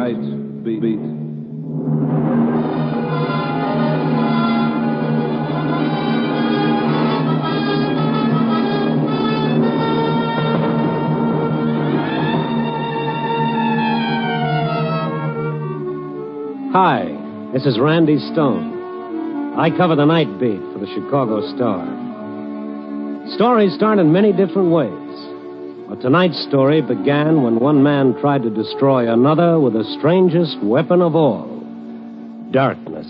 Nightbeat. Hi, this is Randy Stone. I cover the Nightbeat for the Chicago Star. Stories start in many different ways. But tonight's story began when one man tried to destroy another with the strangest weapon of all, darkness.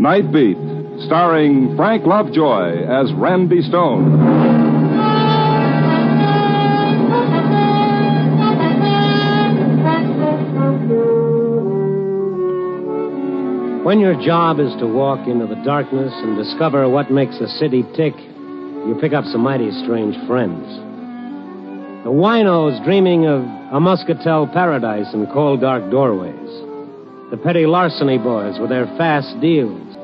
Nightbeat, starring Frank Lovejoy as Randy Stone. When your job is to walk into the darkness and discover what makes a city tick, you pick up some mighty strange friends. The winos dreaming of a muscatel paradise in cold, dark doorways. The petty larceny boys with their fast deals.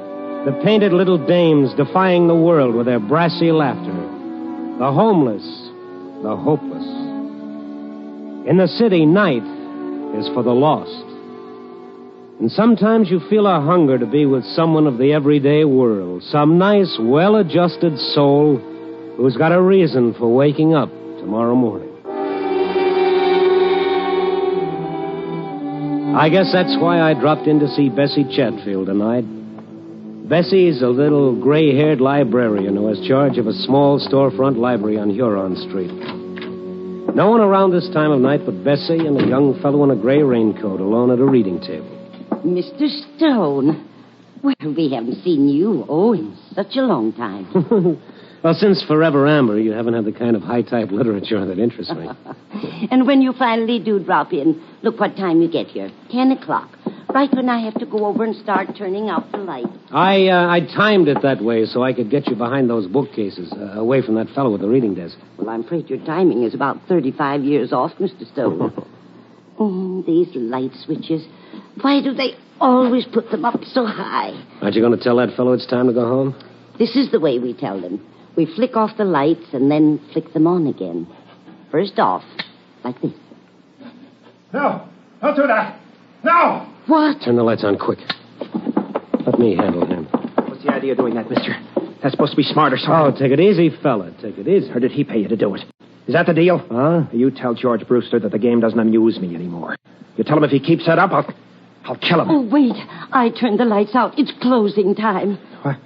The painted little dames defying the world with their brassy laughter. The homeless, the hopeless. In the city, night is for the lost. And sometimes you feel a hunger to be with someone of the everyday world, some nice, well-adjusted soul who's got a reason for waking up tomorrow morning. I guess that's why I dropped in to see Bessie Chatfield tonight. Bessie's a little gray-haired librarian who has charge of a small storefront library on Huron Street. No one around this time of night but Bessie and a young fellow in a gray raincoat alone at a reading table. Mr. Stone. Well, we haven't seen you, in such a long time. Well, since Forever Amber, you haven't had the kind of high-type literature that interests me. And when you finally do drop in, look what time you get here. 10 o'clock. Right when I have to go over and start turning out the light. I timed it that way so I could get you behind those bookcases, away from that fellow with the reading desk. Well, I'm afraid your timing is about 35 years off, Mr. Stone. These light switches. Why do they always put them up so high? Aren't you going to tell that fellow it's time to go home? This is the way we tell them. We flick off the lights and then flick them on again. First off, like this. No, don't do that. No! What? Turn the lights on quick. Let me handle him. What's the idea of doing that, mister? That's supposed to be smart or something. Oh, take it easy, fella. Take it easy. Or did he pay you to do it? Is that the deal? Huh? You tell George Brewster that the game doesn't amuse me anymore. You tell him if he keeps that up, I'll kill him. Oh, wait. I turned the lights out. It's closing time. What?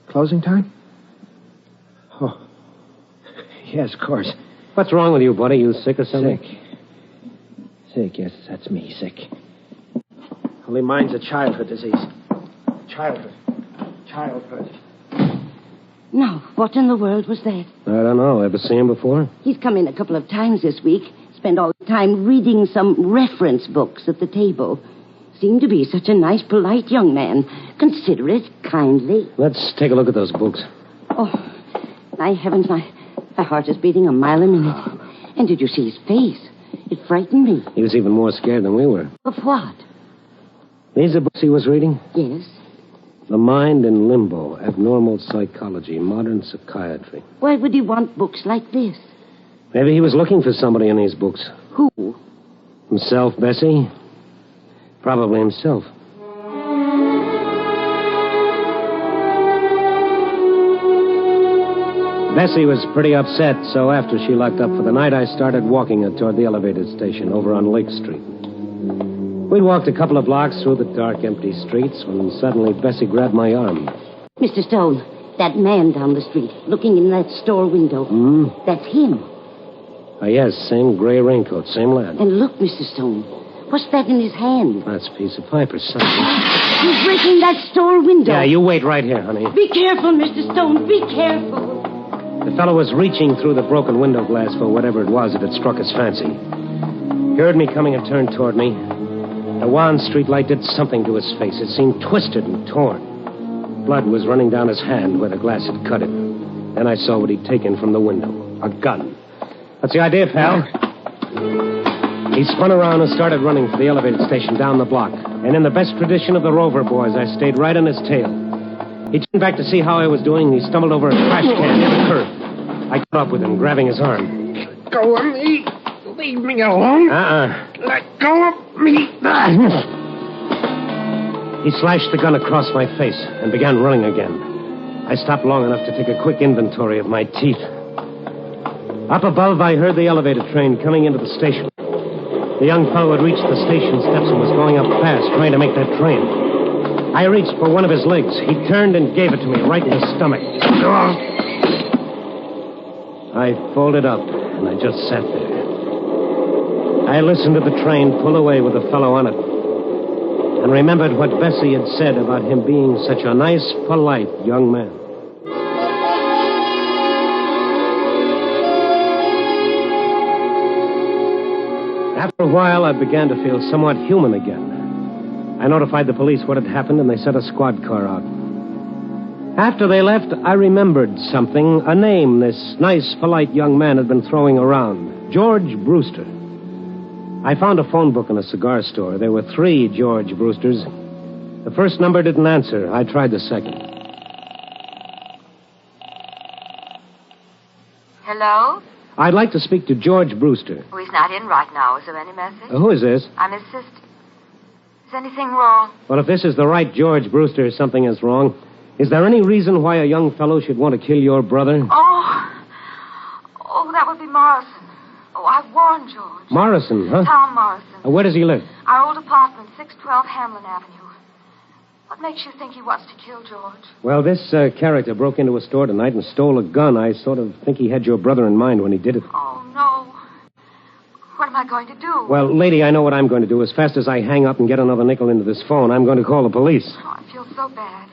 Closing time? Oh. Yes, of course. What's wrong with you, buddy? You sick or something? Sick, yes, that's me, sick. Only mine's a childhood disease. Childhood. Now, what in the world was that? I don't know. Ever seen him before? He's come in a couple of times this week. Spent all the time reading some reference books at the table. Seemed to be such a nice, polite young man. Considerate, kindly. Let's take a look at those books. Oh, my heavens, my heart is beating a mile a minute. And did you see his face? It frightened me. He was even more scared than we were. Of what? These are books he was reading? Yes. The Mind in Limbo, Abnormal Psychology, Modern Psychiatry. Why would he want books like this? Maybe he was looking for somebody in these books. Who? Himself, Bessie? Probably himself. Bessie was pretty upset, so after she locked up for the night, I started walking her toward the elevated station over on Lake Street. We'd walked a couple of blocks through the dark, empty streets when suddenly Bessie grabbed my arm. Mr. Stone, that man down the street, looking in that store window. That's him. Oh, yes, same gray raincoat, same lad. And look, Mr. Stone, what's that in his hand? That's a piece of pipe or something. He's breaking that store window. Yeah, you wait right here, honey. Be careful, Mr. Stone, be careful. The fellow was reaching through the broken window glass for whatever it was that had struck his fancy. He heard me coming and turned toward me. The wan street light did something to his face. It seemed twisted and torn. Blood was running down his hand where the glass had cut it. Then I saw what he'd taken from the window. A gun. What's the idea, pal? He spun around and started running for the elevated station down the block. And in the best tradition of the Rover boys, I stayed right on his tail. He turned back to see how I was doing. He stumbled over a trash can near the curb. I caught up with him, grabbing his arm. Let go of me. Leave me alone. Let go of me. He slashed the gun across my face and began running again. I stopped long enough to take a quick inventory of my teeth. Up above, I heard the elevator train coming into the station. The young fellow had reached the station steps and was going up fast, trying to make that train. I reached for one of his legs. He turned and gave it to me right in the stomach. I folded up, and I just sat there. I listened to the train pull away with the fellow on it, and remembered what Bessie had said about him being such a nice, polite young man. After a while, I began to feel somewhat human again. I notified the police what had happened, and they sent a squad car out. After they left, I remembered something, a name this nice, polite young man had been throwing around, George Brewster. I found a phone book in a cigar store. There were 3 George Brewsters. The first number didn't answer. I tried the second. Hello? I'd like to speak to George Brewster. Oh, he's not in right now. Is there any message? Who is this? I'm his sister. Is anything wrong? Well, if this is the right George Brewster, something is wrong. Is there any reason why a young fellow should want to kill your brother? Oh, that would be Morrison. Oh, I warned George. Morrison, huh? Tom Morrison. Where does he live? Our old apartment, 612 Hamlin Avenue. What makes you think he wants to kill George? Well, this character broke into a store tonight and stole a gun. I sort of think he had your brother in mind when he did it. Oh, no. What am I going to do? Well, lady, I know what I'm going to do. As fast as I hang up and get another nickel into this phone, I'm going to call the police. Oh, I feel so bad.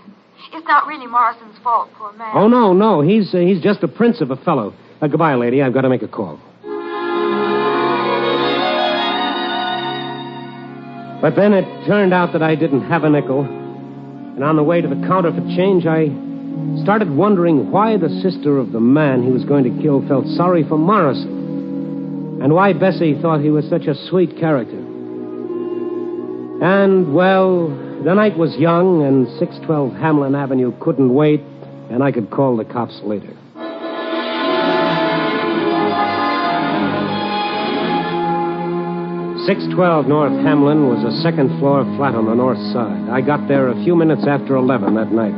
It's not really Morrison's fault, poor man. Oh, no. He's just a prince of a fellow. Goodbye, lady. I've got to make a call. But then it turned out that I didn't have a nickel. And on the way to the counter for change, I started wondering why the sister of the man he was going to kill felt sorry for Morrison. And why Bessie thought he was such a sweet character. And, well, the night was young, and 612 Hamlin Avenue couldn't wait, and I could call the cops later. .612 North Hamlin was a second-floor flat on the north side. I got there a few minutes after 11 that night.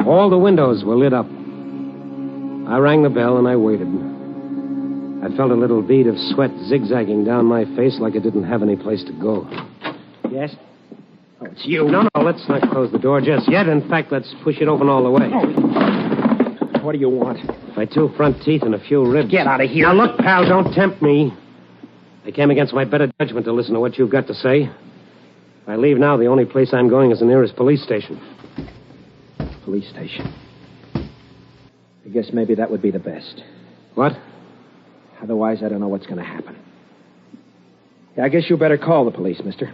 All the windows were lit up. I rang the bell, and I waited. I felt a little bead of sweat zigzagging down my face like it didn't have any place to go. Yes? Oh, it's you. No, let's not close the door just yet. In fact, let's push it open all the way. Oh. What do you want? My 2 front teeth and a few ribs. Get out of here. Now, look, pal, don't tempt me. I came against my better judgment to listen to what you've got to say. If I leave now, the only place I'm going is the nearest police station. Police station. I guess maybe that would be the best. What? Otherwise, I don't know what's going to happen. Yeah, I guess you better call the police, mister.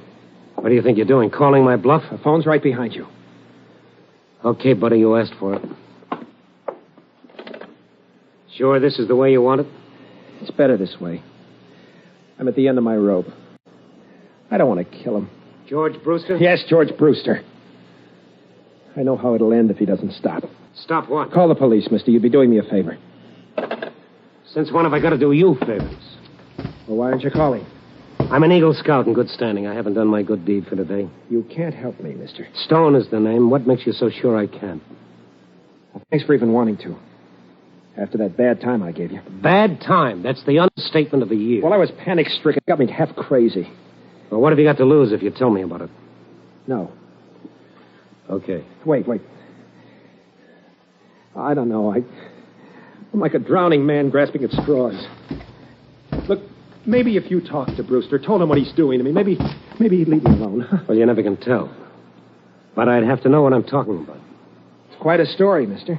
What do you think you're doing, calling my bluff? The phone's right behind you. Okay, buddy, you asked for it. Sure this is the way you want it? It's better this way. I'm at the end of my rope. I don't want to kill him. George Brewster? Yes, George Brewster. I know how it'll end if he doesn't stop. Stop what? Call the police, mister. You'd be doing me a favor. Since when have I got to do you favors? Well, why aren't you calling? I'm an Eagle Scout in good standing. I haven't done my good deed for today. You can't help me, mister. Stone is the name. What makes you so sure I can? Well, thanks for even wanting to. After that bad time I gave you. Bad time? That's the understatement of the year. Well, I was panic-stricken. It got me half crazy. Well, what have you got to lose if you tell me about it? No. Okay. Wait. I don't know. I'm like a drowning man grasping at straws. Look, maybe if you talked to Brewster, told him what he's doing to me, maybe he'd leave me alone. Well, you never can tell. But I'd have to know what I'm talking about. It's quite a story, mister.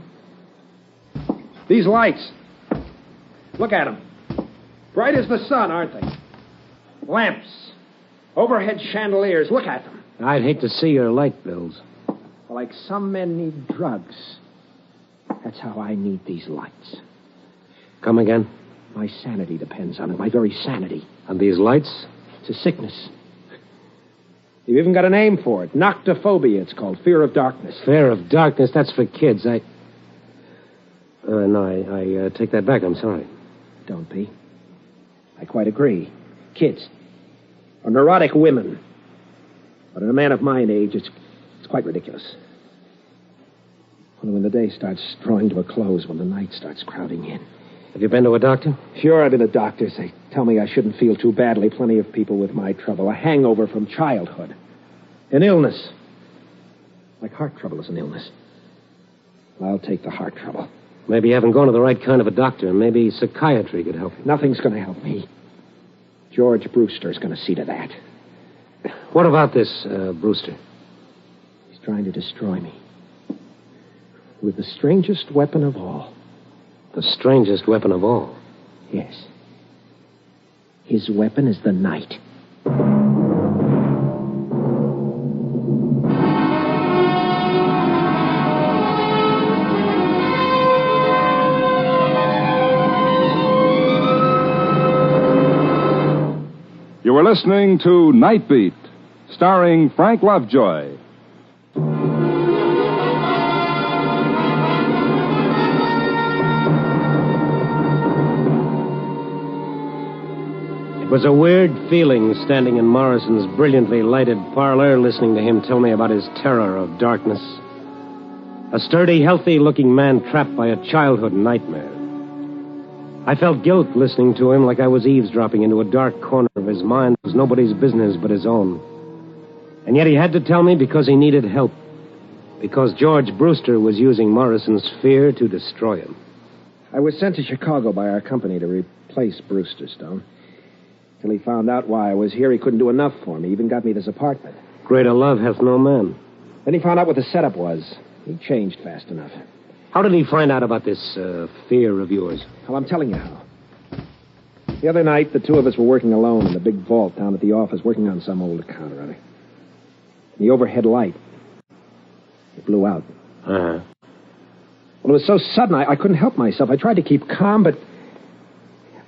These lights. Look at them. Bright as the sun, aren't they? Lamps. Overhead chandeliers. Look at them. I'd hate to see your light bills. Like some men need drugs. That's how I need these lights. Come again? My sanity depends on it. My very sanity. On these lights? It's a sickness. You've even got a name for it. Noctophobia, it's called. Fear of darkness. Fear of darkness? That's for kids. I take that back. I'm sorry. Don't be. I quite agree. Kids. Or neurotic women. But in a man of my age, it's quite ridiculous. When the day starts drawing to a close, when the night starts crowding in. Have you been to a doctor? Sure, I've been to doctors. They tell me I shouldn't feel too badly. Plenty of people with my trouble. A hangover from childhood. An illness. Like heart trouble is an illness. I'll take the heart trouble. Maybe you haven't gone to the right kind of a doctor. Maybe psychiatry could help you. Nothing's going to help me. George Brewster's going to see to that. What about this, Brewster? He's trying to destroy me. With the strangest weapon of all. The strangest weapon of all? Yes. His weapon is the night. You were listening to Nightbeat, starring Frank Lovejoy. It was a weird feeling standing in Morrison's brilliantly lighted parlor, listening to him tell me about his terror of darkness. A sturdy, healthy-looking man trapped by a childhood nightmare. I felt guilt listening to him, like I was eavesdropping into a dark corner of his mind that was nobody's business but his own. And yet he had to tell me because he needed help. Because George Brewster was using Morrison's fear to destroy him. I was sent to Chicago by our company to replace Brewster, Stone. Till he found out why I was here, he couldn't do enough for me. He even got me this apartment. Greater love hath no man. Then he found out what the setup was. He changed fast enough. How did he find out about this fear of yours? Well, I'm telling you how. The other night, the two of us were working alone in the big vault down at the office, working on some old account or other. The overhead light, it blew out. Uh-huh. Well, it was so sudden, I couldn't help myself. I tried to keep calm, but...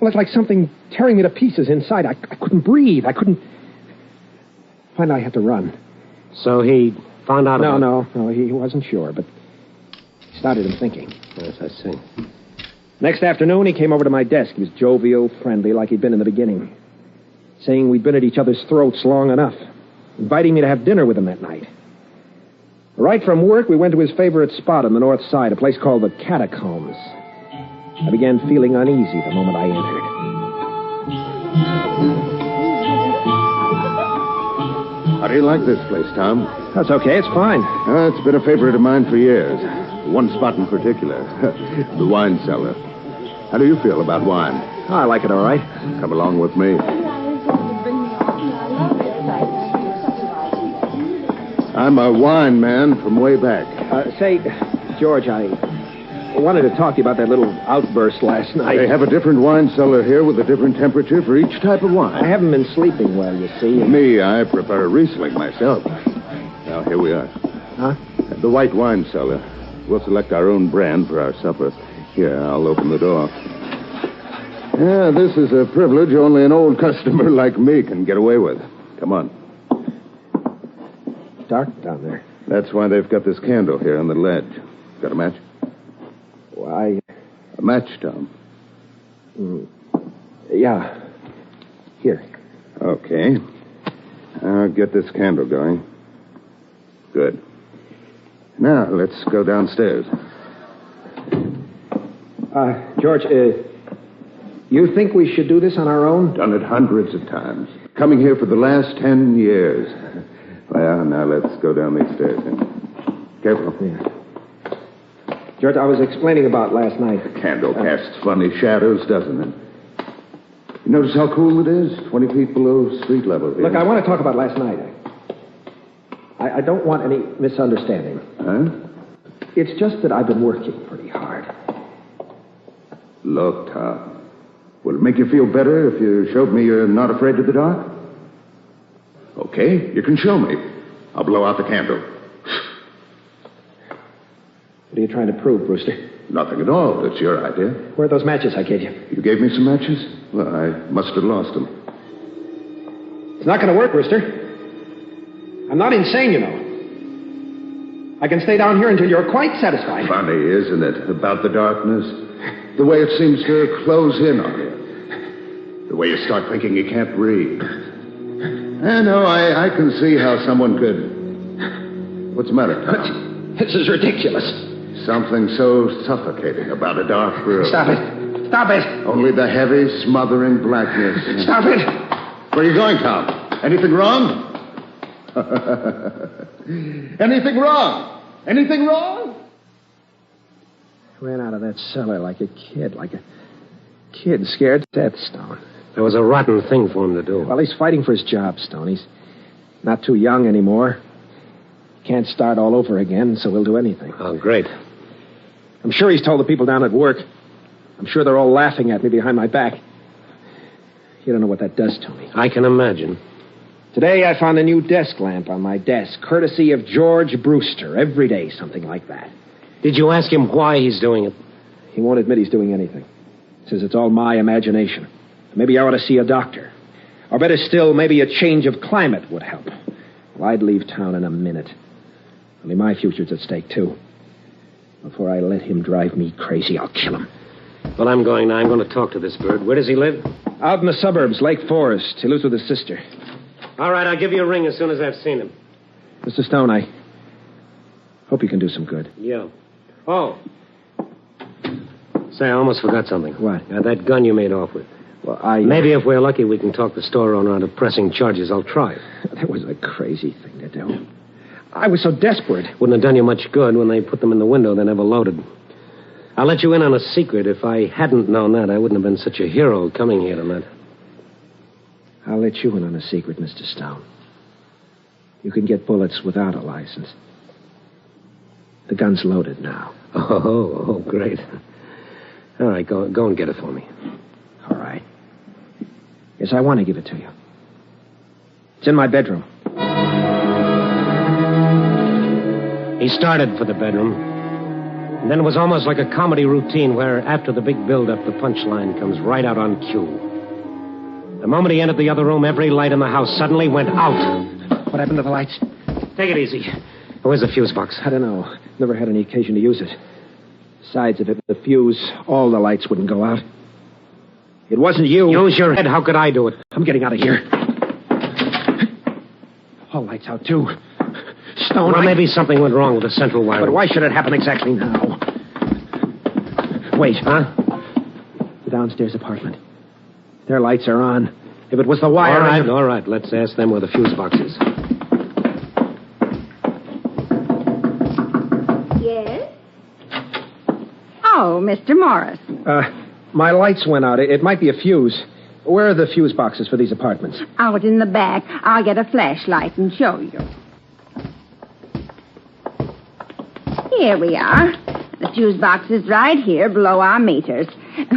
Well, it's like something tearing me to pieces inside. I couldn't breathe. I couldn't... Finally, I had to run. So he found out about... No, he wasn't sure, but... Started him thinking. Yes, I see. Next afternoon, he came over to my desk. He was jovial, friendly, like he'd been in the beginning. Saying we'd been at each other's throats long enough. Inviting me to have dinner with him that night. Right from work, we went to his favorite spot on the north side, a place called the Catacombs. I began feeling uneasy the moment I entered. How do you like this place, Tom? That's okay, it's fine. It's been a favorite of mine for years. One spot in particular, the wine cellar. How do you feel about wine? Oh, I like it all right. Come along with me. I'm a wine man from way back. Say, George, I wanted to talk to you about that little outburst last night. They have a different wine cellar here with a different temperature for each type of wine. I haven't been sleeping well, you see. Me, I prefer Riesling myself. Now, here we are. Huh? The white wine cellar. We'll select our own brand for our supper. Here, I'll open the door. Yeah, this is a privilege only an old customer like me can get away with. Come on. Dark down there. That's why they've got this candle here on the ledge. Got a match? Why? A match, Tom. Yeah. Here. Okay. I'll get this candle going. Good. Now, let's go downstairs. George, you think we should do this on our own? Done it hundreds of times. Coming here for the last 10 years. Well, now let's go down these stairs. Careful. Yeah. George, I was explaining about last night. The candle casts funny shadows, doesn't it? You notice how cool it is? 20 feet below street level here. Look, I want to talk about last night. I don't want any misunderstanding. Huh? It's just that I've been working pretty hard. Look, Tom. Will it make you feel better if you showed me you're not afraid of the dark? Okay, you can show me. I'll blow out the candle. What are you trying to prove, Brewster? Nothing at all. That's your idea. Where are those matches I gave you? You gave me some matches? Well, I must have lost them. It's not going to work, Brewster. I'm not insane, you know. I can stay down here until you're quite satisfied. Funny, isn't it, about the darkness? The way it seems to close in on you. The way you start thinking you can't breathe. I know, I can see how someone could... What's the matter, Tom? This is ridiculous. Something so suffocating about a dark room. Stop it. Stop it. Only the heavy, smothering blackness. Stop it. Where are you going, Tom? Anything wrong? Anything wrong? Anything wrong? I ran out of that cellar like a kid scared to death, Stone. That was a rotten thing for him to do. Well, he's fighting for his job, Stone. He's not too young anymore. Can't start all over again, so he'll do anything. Oh, great. I'm sure he's told the people down at work. I'm sure they're all laughing at me behind my back. You don't know what that does to me. I can imagine. Today I found a new desk lamp on my desk, courtesy of George Brewster. Every day, something like that. Did you ask him why he's doing it? He won't admit he's doing anything. Says it's all my imagination. Maybe I ought to see a doctor. Or better still, maybe a change of climate would help. Well, I'd leave town in a minute. Only my future's at stake, too. Before I let him drive me crazy, I'll kill him. Well, I'm going now. I'm going to talk to this bird. Where does he live? Out in the suburbs, Lake Forest. He lives with his sister. All right, I'll give you a ring as soon as I've seen him. Mr. Stone, I hope you can do some good. Yeah. Oh. Say, I almost forgot something. What? That gun you made off with. Well, Maybe if we're lucky, we can talk the store owner out of pressing charges. I'll try it. That was a crazy thing to do. I was so desperate. Wouldn't have done you much good. When they put them in the window, they never loaded. I'll let you in on a secret. If I hadn't known that, I wouldn't have been such a hero coming here tonight. I'll let you in on a secret, Mr. Stone. You can get bullets without a license. The gun's loaded now. Oh, great. All right, go and get it for me. All right. Yes, I want to give it to you. It's in my bedroom. He started for the bedroom. And then it was almost like a comedy routine where, after the big build-up, the punchline comes right out on cue. The moment he entered the other room, every light in the house suddenly went out. What happened to the lights? Take it easy. Where's the fuse box? I don't know. Never had any occasion to use it. Besides, if it was the fuse, all the lights wouldn't go out. It wasn't you. Use your head. How could I do it? I'm getting out of here. All lights out, too. Stone, Well, maybe something went wrong with the central wire. But why should it happen exactly now? Wait. Huh? The downstairs apartment. Their lights are on. If it was the wire... All right. Let's ask them where the fuse box is. Yes? Oh, Mr. Morrison. My lights went out. It might be a fuse. Where are the fuse boxes for these apartments? Out in the back. I'll get a flashlight and show you. Here we are. The fuse box is right here below our meters.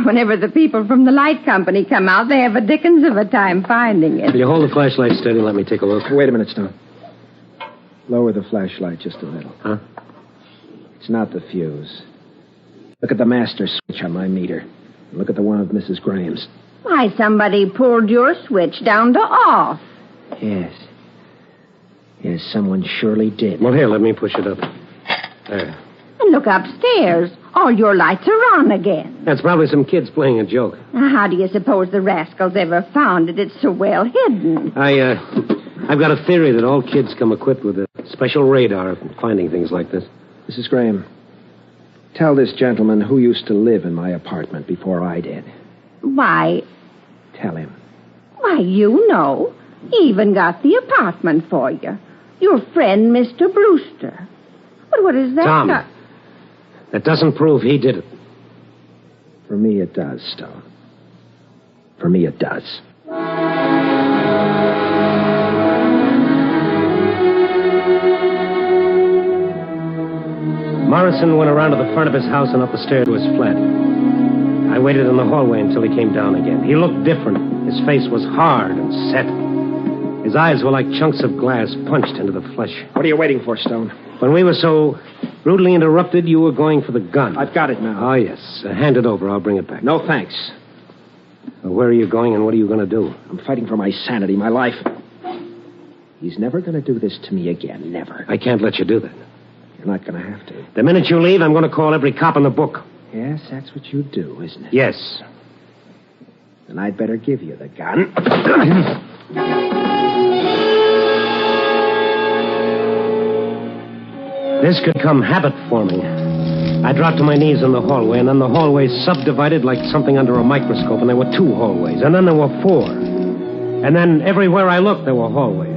Whenever the people from the light company come out, they have a dickens of a time finding it. Will you hold the flashlight steady and let me take a look? Wait a minute, Stone. Lower the flashlight just a little. Huh? It's not the fuse. Look at the master switch on my meter. Look at the one of Mrs. Graham's. Why, somebody pulled your switch down to off. Yes. Yes, someone surely did. Well, here, let me push it up. There. And look upstairs. All your lights are on again. That's probably some kids playing a joke. Now, how do you suppose the rascals ever found it? It's so well hidden. I've got a theory that all kids come equipped with a special radar for finding things like this. Mrs. Graham, tell this gentleman who used to live in my apartment before I did. Why, Tell him. you know. He even got the apartment for you. Your friend, Mr. Brewster. But what is that? Tom, that doesn't prove he did it. For me, it does, Stone. For me, it does. Morrison went around to the front of his house and up the stairs to his flat. I waited in the hallway until he came down again. He looked different. His face was hard and set. His eyes were like chunks of glass punched into the flesh. What are you waiting for, Stone? When we were so rudely interrupted, you were going for the gun. I've got it now. Oh, yes. Hand it over. I'll bring it back. No, thanks. Where are you going and what are you going to do? I'm fighting for my sanity, my life. He's never going to do this to me again. Never. I can't let you do that. You're not going to have to. The minute you leave, I'm going to call every cop in the book. Yes, that's what you do, isn't it? Yes. Then I'd better give you the gun. This could become habit forming. I dropped to my knees in the hallway, and then the hallway subdivided like something under a microscope, and there were 2 hallways, and then there were 4. And then everywhere I looked, there were hallways.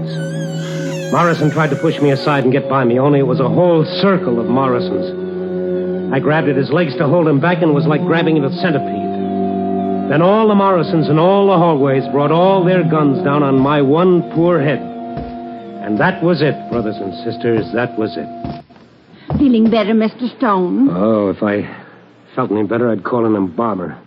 Morrison tried to push me aside and get by me, only it was a whole circle of Morrisons. I grabbed at his legs to hold him back, and it was like grabbing at a centipede. Then all the Morrisons in all the hallways brought all their guns down on my one poor head. And that was it, brothers and sisters, that was it. Feeling better, Mr. Stone? Oh, if I felt any better, I'd call an embalmer.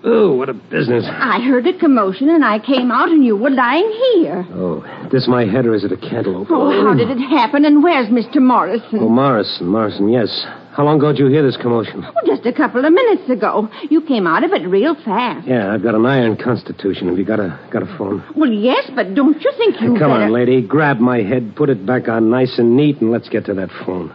Oh, what a business. I heard a commotion, and I came out, and you were lying here. Oh, this my head, or is it a cantaloupe? Oh, how did it happen, and where's Mr. Morrison? Oh, Morrison, yes. How long ago did you hear this commotion? Oh, just a couple of minutes ago. You came out of it real fast. Yeah, I've got an iron constitution. Have you got a phone? Well, yes, but don't you think you Come better... on, lady. Grab my head, put it back on nice and neat, and let's get to that phone.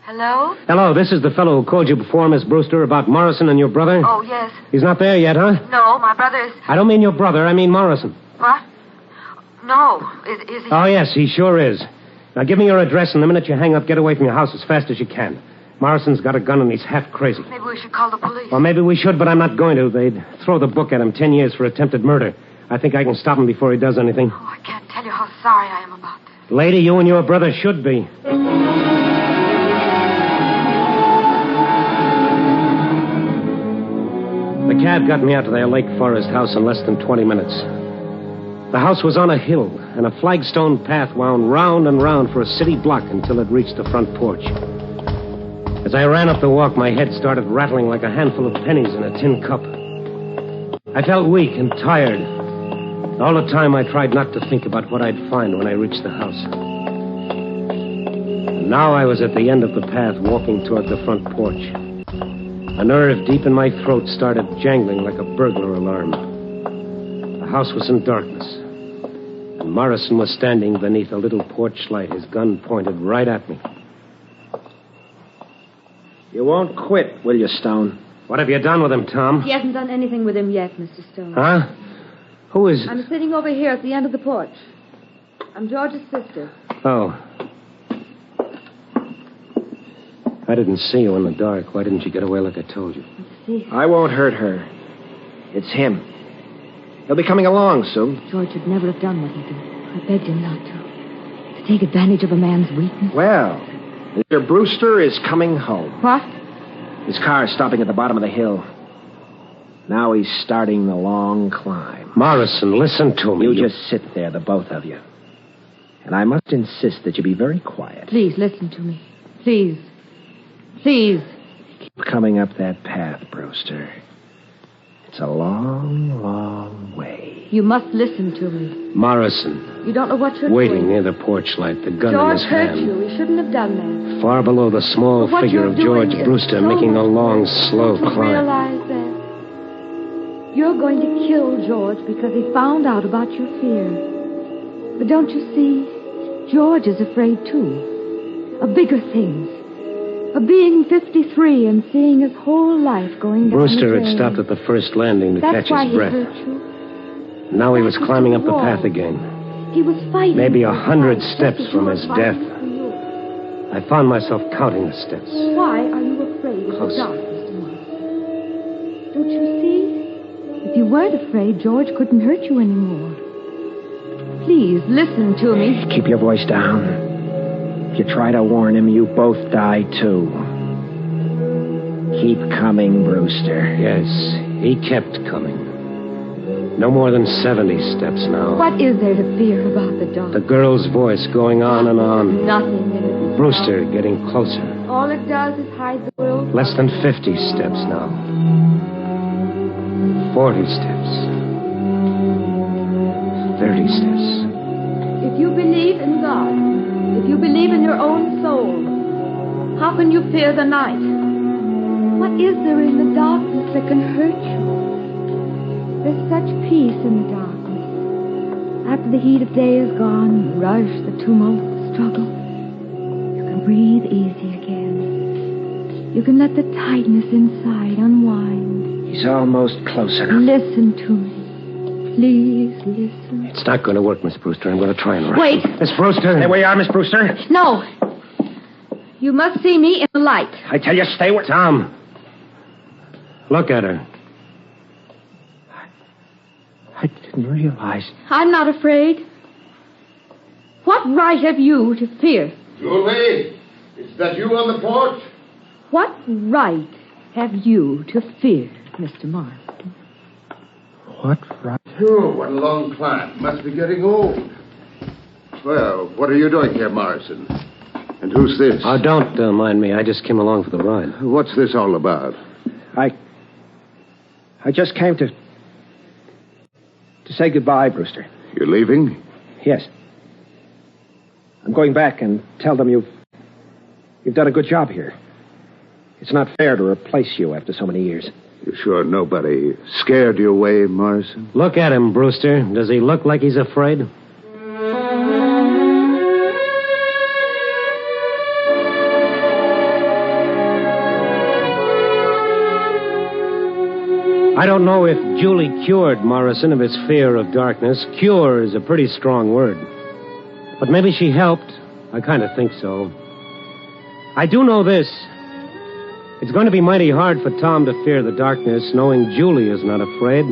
Hello? Hello, this is the fellow who called you before, Miss Brewster, about Morrison and your brother. Oh, yes. He's not there yet, huh? No, my brother is... I don't mean your brother, I mean Morrison. What? No. Is he... Oh, yes, he sure is. Now, give me your address, and the minute you hang up, get away from your house as fast as you can. Morrison's got a gun, and he's half crazy. Maybe we should call the police. Well, maybe we should, but I'm not going to. They'd throw the book at him, 10 years for attempted murder. I think I can stop him before he does anything. Oh, I can't tell you how sorry I am about this. Lady, you and your brother should be. The cab got me out to their Lake Forest house in less than 20 minutes. The house was on a hill, and a flagstone path wound round and round for a city block until it reached the front porch. As I ran up the walk, my head started rattling like a handful of pennies in a tin cup. I felt weak and tired. All the time I tried not to think about what I'd find when I reached the house. And now I was at the end of the path, walking toward the front porch. A nerve deep in my throat started jangling like a burglar alarm. The house was in darkness, and Morrison was standing beneath a little porch light, his gun pointed right at me. You won't quit, will you, Stone? What have you done with him, Tom? He hasn't done anything with him yet, Mr. Stone. Huh? Who is... I'm sitting over here at the end of the porch. I'm George's sister. Oh. I didn't see you in the dark. Why didn't you get away like I told you? See? I won't hurt her. It's him. He'll be coming along soon. George would never have done what he did. I begged him not to. To take advantage of a man's weakness. Well, Mr. Brewster is coming home. What? His car is stopping at the bottom of the hill. Now he's starting the long climb. Morrison, listen to me. You just sit there, the both of you. And I must insist that you be very quiet. Please, listen to me. Please. Please. Keep coming up that path, Brewster. It's a long, long way. You must listen to me. Morrison. You don't know what you're waiting doing. near the porch light, the gun George in his hurt hand. you. He shouldn't have done that. Far below the small But what figure you're of George doing is Brewster so making a much long, worse. slow Don't you climb. realize that? You're going to kill George because he found out about your fear. But don't you see? George is afraid, too. Of bigger things. Of being 53 and seeing his whole life going down Brewster the had drain. stopped at the first landing to That's catch why his he breath. hurt you. Now he was That's climbing up the wrong. path again. He was fighting. Maybe for 100 his life, steps just as from you were his fighting death. for yours. I found myself counting the steps. Why are you afraid of Closer. the dark, Mr. Morrison? Don't you see? If you weren't afraid, George couldn't hurt you anymore. Please, listen to me. Keep your voice down. If you try to warn him, you both die, too. Keep coming, Brewster. Yes, he kept coming. No more than 70 steps now. What is there to fear about the dark? The girl's voice going on and on. Nothing in it. Brewster getting closer. All it does is hide the world. Less than 50 steps now. 40 steps. 30 steps. If you believe in God, If you believe in your own soul, how can you fear the night? What is there in the darkness that can hurt you? There's such peace in the darkness. After the heat of day is gone, the rush, the tumult, the struggle, you can breathe easy again. You can let the tightness inside unwind. He's almost close enough. Listen to me. Please listen. It's not going to work, Miss Brewster. I'm going to try and rush. Wait. Miss Brewster. Stay where you are, Miss Brewster. No. You must see me in the light. I tell you, stay where... Tom. Look at her. I didn't realize. I'm not afraid. What right have you to fear? Julie, is that you on the porch? What right have you to fear, Mr. Morrison? What right? Oh, what a long climb. Must be getting old. Well, what are you doing here, Morrison? And who's this? Oh, don't mind me. I just came along for the ride. What's this all about? I just came to say goodbye, Brewster. You're leaving? Yes. I'm going back and tell them you've done a good job here. It's not fair to replace you after so many years. You sure nobody scared you away, Morrison? Look at him, Brewster. Does he look like he's afraid? I don't know if Julie cured Morrison of his fear of darkness. Cure is a pretty strong word. But maybe she helped. I kind of think so. I do know this. It's going to be mighty hard for Tom to fear the darkness, knowing Julie is not afraid.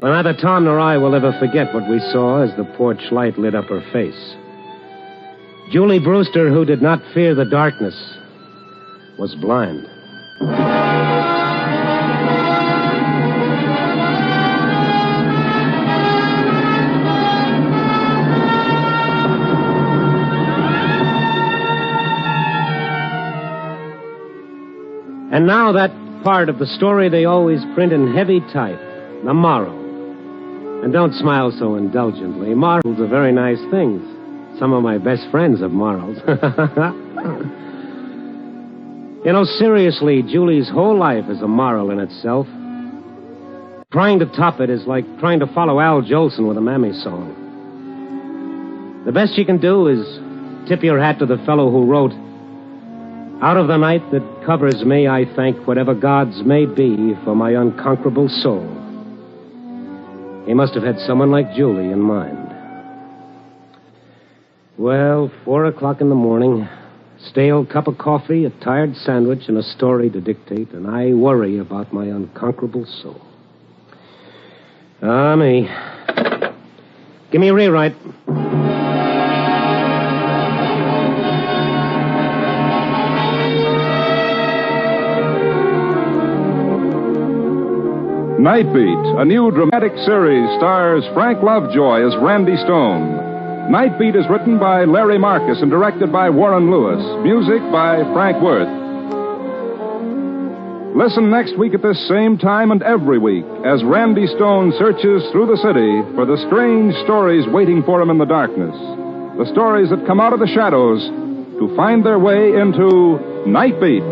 But neither Tom nor I will ever forget what we saw as the porch light lit up her face. Julie Brewster, who did not fear the darkness, was blind. And now that part of the story they always print in heavy type, the moral. And don't smile so indulgently. Morals are very nice things. Some of my best friends have morals. You know, seriously, Julie's whole life is a moral in itself. Trying to top it is like trying to follow Al Jolson with a Mammy song. The best you can do is tip your hat to the fellow who wrote, "Out of the night that covers me, I thank whatever gods may be for my unconquerable soul." He must have had someone like Julie in mind. Well, 4 o'clock in the morning, stale cup of coffee, a tired sandwich, and a story to dictate, and I worry about my unconquerable soul. Ah, me. Give me a rewrite. Nightbeat, a new dramatic series, stars Frank Lovejoy as Randy Stone. Nightbeat is written by Larry Marcus and directed by Warren Lewis. Music by Frank Worth. Listen next week at this same time and every week as Randy Stone searches through the city for the strange stories waiting for him in the darkness. The stories that come out of the shadows to find their way into Nightbeat.